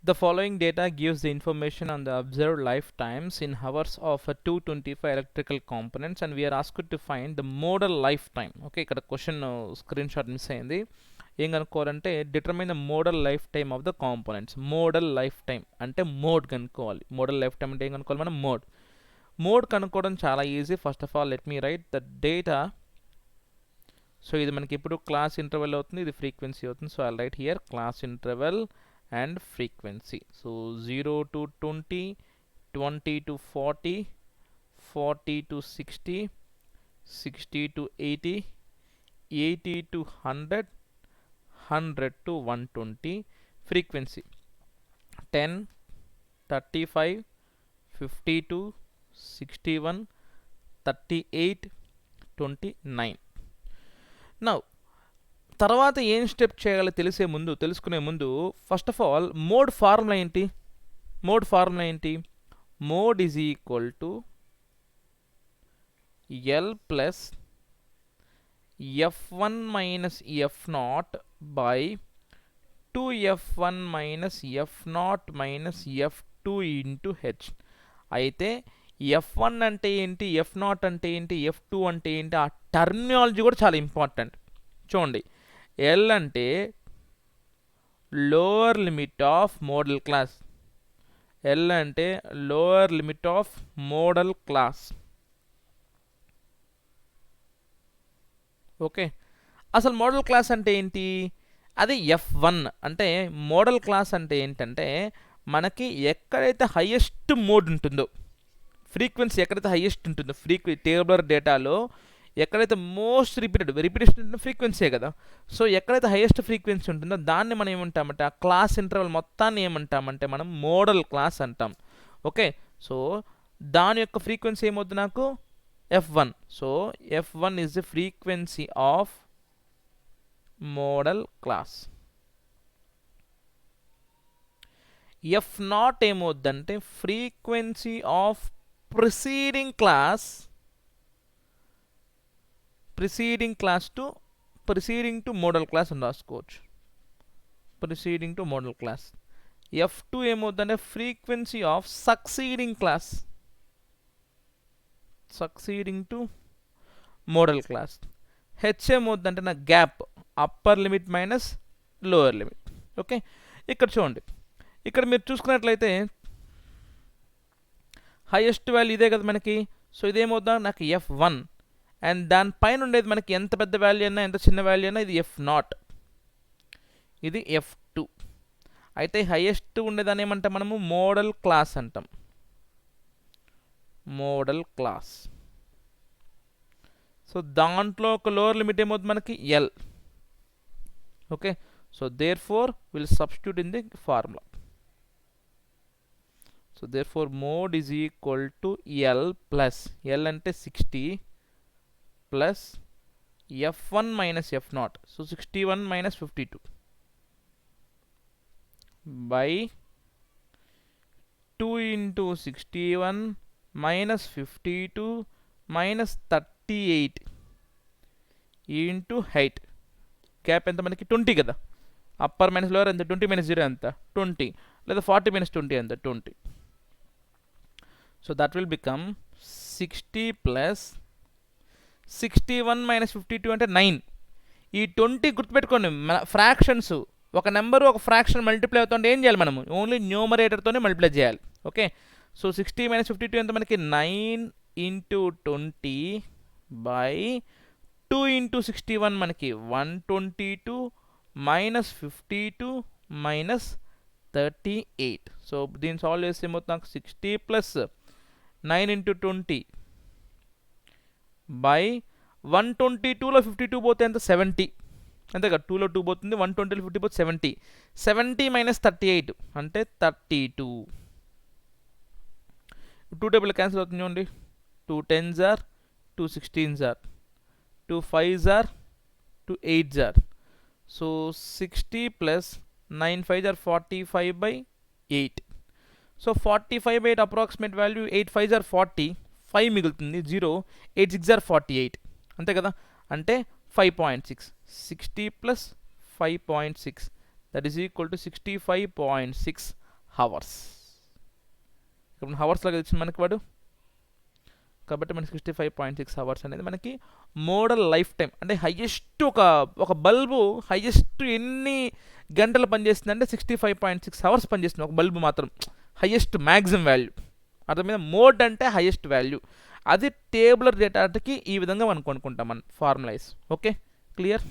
The following data gives the information on the observed lifetimes in hours of a 225 electrical components, and we are asked to find the modal lifetime. Okay, ఇక్కడ question screen shot miss అయింది. ఏం కనుక్కోవాలంటే determine the modal life time of the components. Modal life time అంటే mode కనుక్కోవాలి. Modal life time అంటే ఏం కనుక్కోవాలి మనం? మోడ్ కనుక్కోవడం చాలా easy. First of all let me write the data. So ఇది మనకి ఇప్పుడు క్లాస్ ఇంటర్వెల్ అవుతుంది, ఇది ఫ్రీక్వెన్సీ అవుతుంది. So I write here class interval and frequency. So 0 to 20, 20 to 40, 40 to 60, 60 to 80, 80 to 100, 100 to 120. Frequency 10, 35, 52, 61, 38, 29. Now తర్వాత ఏం స్టెప్ చేయాలో తెలుసుకునే ముందు first of all mode formula ఏంటి? Mode is equal to L plus F one minus ఎఫ్0 by 2f1 minus ఎఫ్0 minus F two into H. అయితే F one అంటే ఏంటి, ఎఫ్0 అంటే ఏంటి, ఎఫ్2 అంటే ఏంటి, ఆ టర్మినాలజీ కూడా చాలా ఇంపార్టెంట్. చూడండి, ఎల్ అంటే lower limit of modal class. L అంటే lower limit of modal class. Okay, అసలు మోడల్ క్లాస్ అంటే ఏంటి? అది ఎఫ్1. అంటే మోడల్ క్లాస్ అంటే ఏంటంటే మనకి ఎక్కడైతే హైయెస్ట్ మోడ్ ఉంటుందో, ఫ్రీక్వెన్సీ ఎక్కడైతే హైయెస్ట్ ఉంటుందో, టేబులర్ డేటాలో ఎక్కడైతే మోస్ట్ రిపీటేషన్ ఫ్రీక్వెన్సీ కదా. సో ఎక్కడైతే హైయెస్ట్ ఫ్రీక్వెన్సీ ఉంటుందో దాన్ని మనం ఏమంటామంటే, ఆ క్లాస్ ఇంటర్వల్ మొత్తాన్ని ఏమంటామంటే మనం మోడల్ క్లాస్ అంటాం. ఓకే, సో దాని యొక్క ఫ్రీక్వెన్సీ ఏమవుతుంది నాకు? F one. So F one is the frequency of modal class. ఎఫ్0 ఏమవుద్దంటే frequency of preceding class preceding to model class అని రాసుకోవచ్చు. preceding to model class. F2 ఏమవుతుందంటే frequency of succeeding to modal class. H ఏమవుతుందంటే నా gap, upper limit minus lower limit. Okay, ఇక్కడ చూడండి, ఇక్కడ మీరు చూసుకున్నట్లయితే హైయెస్ట్ వాల్యూ ఇదే కదా మనకి. సో ఇదేమవుతుందా నాకు F1, అండ్ దానిపైన ఉండేది మనకి ఎంత పెద్ద వాల్యూ అయినా ఎంత చిన్న వాల్యూ అయినా ఇది F0, ఇది F2. అయితే హైయెస్ట్ ఉండేదాన్ని ఏమంటాం మనము? మోడల్ క్లాస్ అంటాం. Modal class. సో దాంట్లో ఒక లోవర్ లిమిట్ ఏమవుతుంది మనకి? L. Okay, so therefore will substitute in the formula. So therefore mode is equal to L plus, L అంటే 60 plus F1 minus F0. So 61 minus 52 by 2 into 61 minus 52 minus 38 into height. Gap ఎంత మనకి? 20 కదా. Upper minus lower ఎంత? 20 minus 0 ఎంత? 20. లేదా 40 minus 20 ఎంత? 20. So that will become 60 plus 61 minus 52 అంటే 9. ఈ 20 గుర్తుపెట్టుకోండి, ఫ్రాక్షన్స్. ఒక నెంబరు ఒక ఫ్రాక్షన్ మల్టిప్లై అవుతుంటే ఏం చేయాలి మనము? ఓన్లీ న్యూమరేటర్తోనే మల్టిప్లై చేయాలి. ఓకే, సో 60 మైనస్ 52 ఎంత మనకి? 9 ఇంటూ 20 బై 2 ఇంటూ 61 మనకి 122 మైనస్ 52 మైనస్ 38. సో దీన్ని సాల్వ్ చేస్తే ఏమవుతుంది నాకు? 60 ప్లస్ 9 ఇంటూ 20 బై 122లో 52 పోతే ఎంత? 70. అంతే కదా, 2లో 2 పోతుంది, 120లో 50 పోతే 70. 70 మైనస్ 38 అంటే 32. 2 టేబుల్ క్యాన్సిల్ అవుతుంది చూడండి. 2 10s are 2 16s are 2 5s are 2 8s are. So 60 plus 9 5s are 45 by 8. So 45 by 8 approximate value 8 5s are 40. 5 మిగులుతుంది, 0. 8 6s are 48. అంతే కదా, అంటే 5.6. 60 plus 5.6 that is equal to 65.6 hours. ఇప్పుడు హవర్స్లో ఇచ్చింది మనకి వాడు, కాబట్టి మనకి 65.6 అవర్స్ అనేది మనకి మోడల్ లైఫ్ టైం. అంటే హయ్యెస్ట్ ఒక బల్బు హయ్యెస్ట్ ఎన్ని గంటలు పనిచేస్తుంది అంటే 65.6 అవర్స్ పనిచేస్తుంది ఒక బల్బు మాత్రం, హయ్యెస్ట్ మ్యాక్సిమం వాల్యూ. అర్థమైందా? మోడ్ అంటే హయ్యెస్ట్ వాల్యూ. అది టేబులర్ డేటాకి ఈ విధంగా మనం కొనుక్కుంటాం మనం ఫార్ములైజ్. Okay, clear?